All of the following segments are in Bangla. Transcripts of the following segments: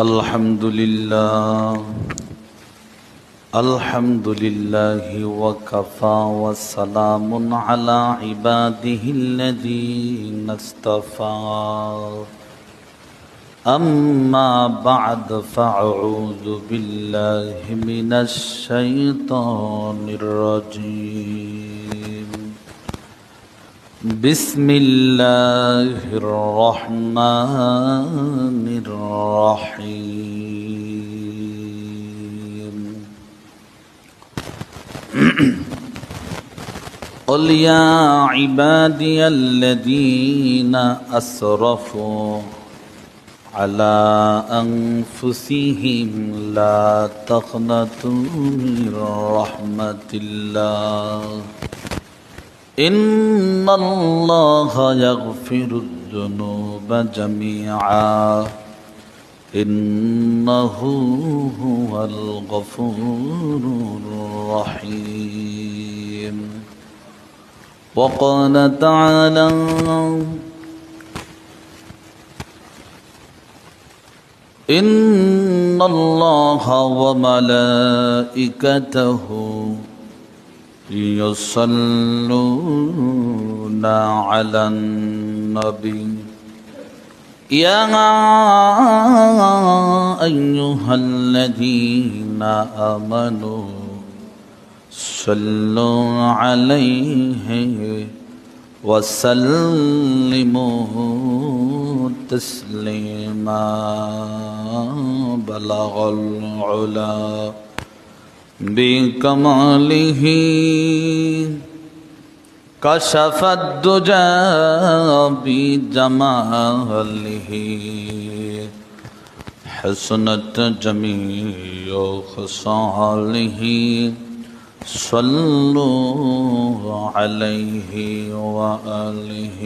الحمد لله وكفى وسلام على عباده الذين اصطفى أما بعد فأعوذ بالله من الشيطان الرجيم بسم الله الرحمن الرحيم قل يا عبادي الذين أسرفوا على أنفسهم لا تقنطوا من رحمة الله إن الله يغفر الذنوب جميعا إنه هو الغفور الرحيم وقال تعالى إن الله وملائكته يصلون على النبي يا أيها الذين آمنوا صلوا عليه وسلموا تسليما بلغ العلا بكماله كشف الدجى بجماله حسنت جميع خصاله صلوا عليه وآله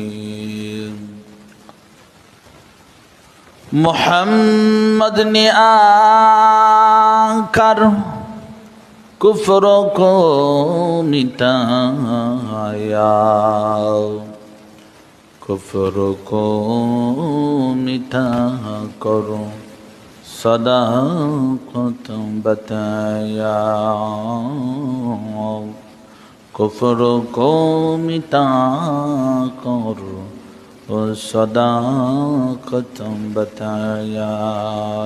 محمد نے آکر کفر کو مٹایا کفر کو مٹا کرو صداقت بتایا کفر کو مٹا کرو صداقت بتایا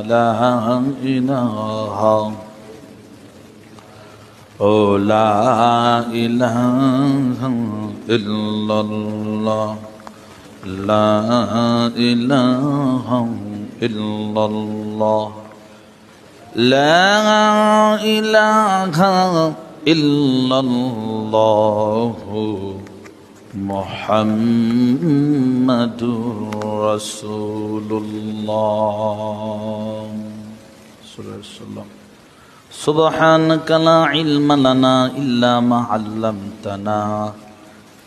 لا الہ لا الہ الا اللہ لا الہ الا اللہ لا الہ الا اللہ محمد رسول اللہ صلی اللہ علیہ وسلم سبحانك لا علم لنا إلا ما علمتنا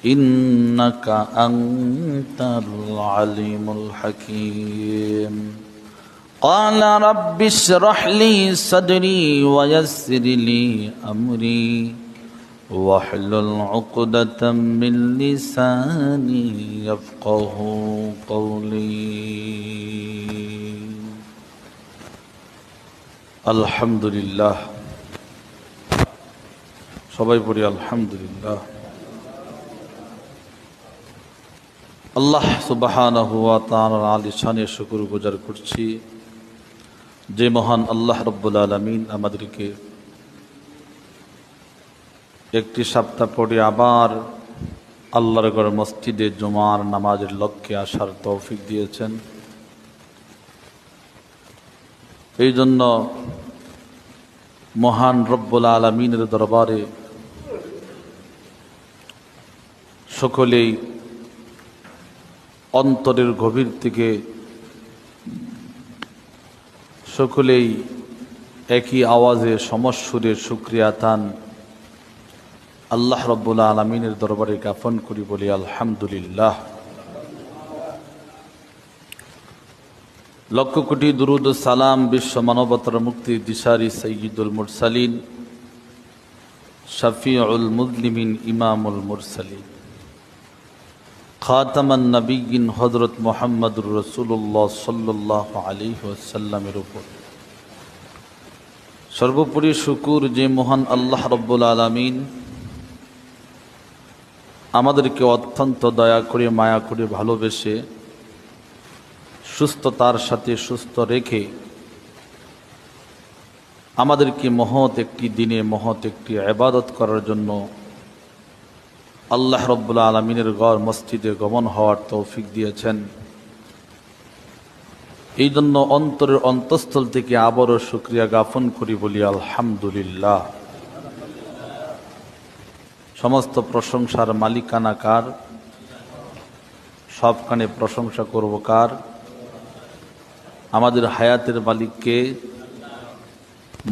إنك أنت العليم الحكيم قال رب اشرح لي صدري ويسر لي أمري واحلل عقدة من لساني يفقه قولي আলহামদুলিল্লাহ সবাই পড়ি আলহামদুলিল্লাহ আল্লাহ সুবহানাহু ওয়া তাআলার আলিশানে শুকরগুজার করছি যে মহান আল্লাহ রাব্বুল আলামিন আমাদেরকে একটি সপ্তাহ পরে আবার আল্লাহর ঘর মসজিদে জুমার নামাজের লক্ষ্যে আসার তৌফিক দিয়েছেন। এই জন্য মহান রব্বুল আলামিনের দরবারে সকলেই অন্তরের গভীর থেকে সকলেই একই আওয়াজে সমস্বরে শুকরিয়া তান আল্লাহ রব্বুল আলামিনের দরবারে জ্ঞাপন করি বলি আলহামদুলিল্লাহ। লক্ষ কোটি দুরুদ ও সালাম বিশ্ব মানবতার মুক্তি দিশারি সাইয়্যিদুল মুরসালিন শাফিউল মুজলিমিন ইমামুল মুরসালিন খাতামান নবিয়্যিন হযরত মুহাম্মদুর রাসূলুল্লাহ সাল্লাল্লাহু আলাইহি ওয়াসাল্লামের উপর সর্বোপরি শুকুর যে মহান আল্লাহ রাব্বুল আলামিন আমাদেরকে অত্যন্ত দয়া করে মায়া করে ভালোবেসে সুস্থতার সাথে সুস্থ রেখে আমাদেরকে মহৎ একটি দিনে মহৎ একটি ইবাদত করার জন্য আল্লাহ রাব্বুল আলামিনের ঘর মসজিদে গমন হওয়ার তৌফিক দিয়েছেন। এই জন্য অন্তরের অন্তঃস্থল থেকে আবারও শুকরিয়া জ্ঞাপন করি, বলি আলহামদুলিল্লাহ। সমস্ত প্রশংসার মালিকানা কার? সবখানে প্রশংসা করব কার? আমাদের হায়াতের মালিককে,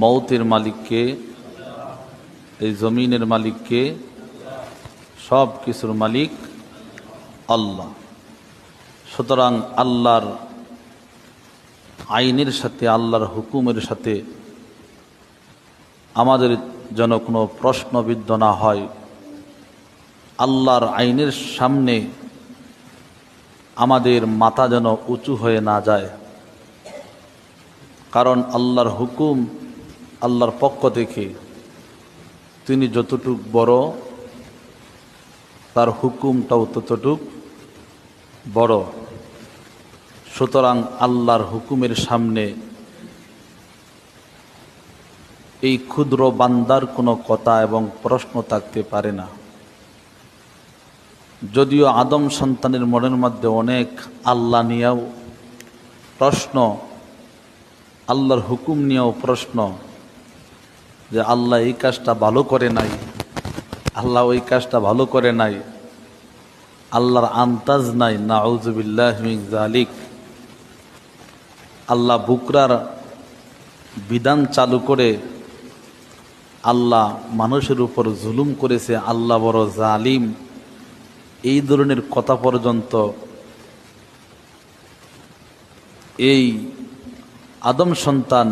মৌতের মালিককে, এই জমিনের মালিককে, সব কিছুর মালিক আল্লাহ। সুতরাং আল্লাহর আইনের সাথে আল্লাহর হুকুমের সাথে আমাদের যেন কোনো প্রশ্নবিদ্ধ না হয়। আল্লাহর আইনের সামনে আমাদের মাথা যেন উঁচু হয়ে না যায়, কারণ আল্লাহর হুকুম আল্লাহর পক্ষ থেকে, তিনি যতটুক বড় তার হুকুমটাও ততটুক বড়। সুতরাং আল্লাহর হুকুমের সামনে এই ক্ষুদ্র বান্দার কোনো কথা এবং প্রশ্ন থাকতে পারে না। যদিও আদম সন্তানের মনের মধ্যে অনেক আল্লাহ নিয়েও প্রশ্ন, আল্লাহর হুকুম নিয়েও প্রশ্ন, যে আল্লাহ এই কাজটা ভালো করে নাই, আল্লাহ ওই কাজটা ভালো করে নাই, আল্লাহর আন্তাজ নাই, নাউযুবিল্লাহি মিন যালিক। আল্লাহ বুকরার বিধান চালু করে আল্লাহ মানুষের উপর জুলুম করেছে, আল্লাহ বড় জালিম, এই ধরনের কথা পর্যন্ত এই আদম সন্তান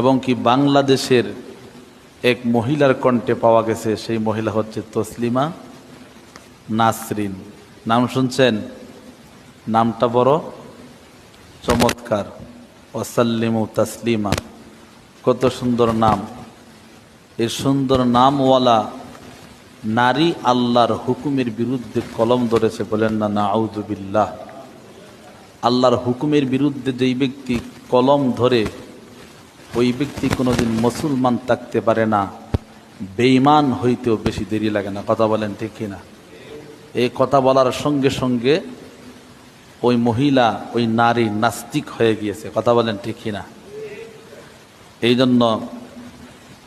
এবং কি বাংলাদেশের এক মহিলার কণ্ঠে পাওয়া গেছে। সেই মহিলা হচ্ছে তসলিমা নাসরিন। নাম শুনছেন? নামটা বড় চমৎকার, ওয়াসাল্লিমু তাসলিমা, কত সুন্দর নাম। এই সুন্দর নামওয়ালা নারী আল্লাহর হুকুমের বিরুদ্ধে কলম ধরেছে, বলেন না নাউযুবিল্লাহ। আল্লাহর হুকুমের বিরুদ্ধে যেই ব্যক্তি কলম ধরে, ওই ব্যক্তি কোনোদিন মুসলমান থাকতে পারে না, বেঈমান হইতেও বেশি দেরি লাগে না। কথা বলেন ঠিক কিনা? এই কথা বলার সঙ্গে সঙ্গে ওই মহিলা, ওই নারী নাস্তিক হয়ে গিয়েছে। কথা বলেন ঠিক কিনা? এই জন্য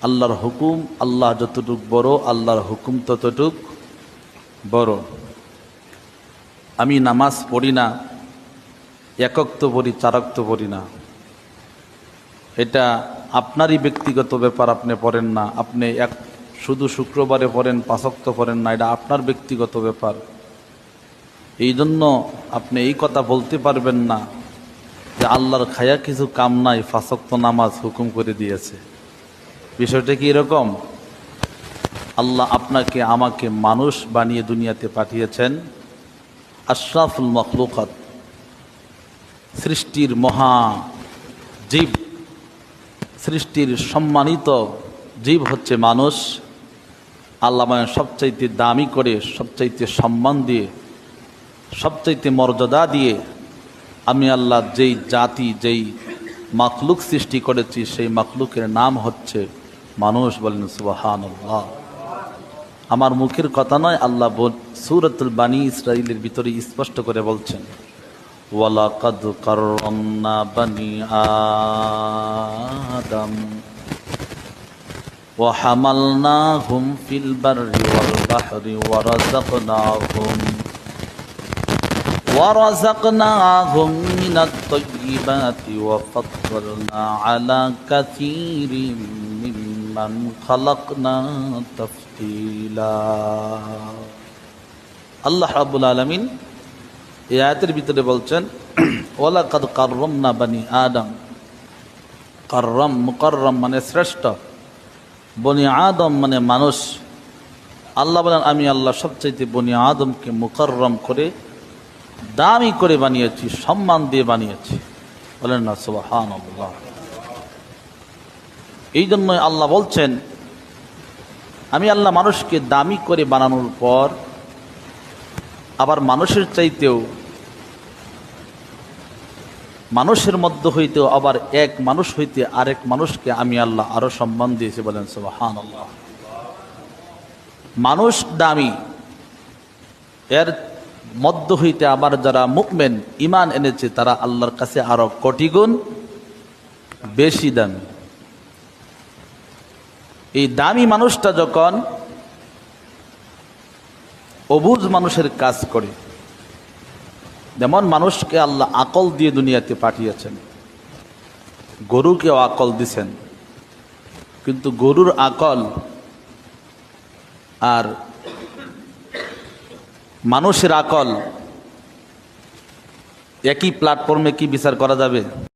আল্লাহর হুকুম, আল্লাহ যতটুক বড়, আল্লাহর হুকুম ততটুক বড়। আমি নামাজ পড়ি না, একক্ত পড়ি, চারক্ত পড়ি না, এটা আপনারই ব্যক্তিগত ব্যাপার। আপনি পড়েন না, আপনি শুধু শুক্রবারে পড়েন, পাঁচক্ত পড়েন না, এটা আপনার ব্যক্তিগত ব্যাপার। এই জন্য আপনি এই কথা বলতে পারবেন না যে আল্লাহর খায়া কিছু কাম নাই, পাঁচক্ত নামাজ হুকুম করে দিয়েছে। বিষয়টা কি এরকম? আল্লাহ আপনাকে আমাকে মানুষ বানিয়ে দুনিয়াতে পাঠিয়েছেন, আশরাফুল মখলুকাত, সৃষ্টির মহা জীব, সৃষ্টির সম্মানিত জীব হচ্ছে মানুষ। আল্লাহ সবচাইতে দামি করে, সবচাইতে সম্মান দিয়ে, সবচাইতে মর্যাদা দিয়ে আমি আল্লাহ যেই জাতি, যেই মাখলুক সৃষ্টি করেছি, সেই মাখলুকের নাম হচ্ছে মানুষ। বলেন সুবহানাল্লাহ। আমার মুখের কথা নয়, আল্লাহ সূরাতুল বানী ইসরাঈলের ভিতরে স্পষ্ট করে বলছেন, ওয়ালাকাদ কাররামনা বানি আদম ওয়া হামালনাহুম ফিল বাররি ওয়াল বাহরি ওয়ারাযাকনাহুম মিনাত তাইয়্যিবাতি ওয়া ফাদ্দালনা আলা কাসীরিম মিম্মান খালাকনা তাফদীলা। আল্লাহ রাব্বুল আলামিন এই আয়াতের ভিতরে বলছেন, ওয়ালাকাদ কাররামনা বানি আদম। কাররাম, মুকাররাম মানে শ্রেষ্ঠ, বনি আদম মানে মানুষ। আল্লাহ বলেন আমি আল্লাহ সবচাইতে বনি আদমকে মুকাররম করে দামি করে বানিয়েছি, সম্মান দিয়ে বানিয়েছি। বলেন না সুবহানাল্লাহ। এই জন্যই আল্লাহ বলছেন আমি আল্লাহ মানুষকে দামি করে বানানোর পর আবার মানুষের চাইতেও, মানুষের মধ্য হইতেও আবার এক মানুষ হইতে আরেক মানুষকে আমি আল্লাহ আরো সম্মান দিয়েছি। বলেন সুবহানাল্লাহ। মানুষ দামি, এর মধ্য হইতে আবার যারা মুমিন ঈমান এনেছে তারা আল্লাহর কাছে আরো কোটি গুণ বেশি দামি। এই দামি মানুষটা যখন অবুঝ মানুষের কাজ করে, যেমন মানুষকে আল্লাহ আকল দিয়ে দুনিয়াতে পাঠিয়েছেন, গরুকেও আকল দিছেন, কিন্তু গরুর আকল আর মানুষের আকল একই প্ল্যাটফর্মে কি বিচার করা যাবে?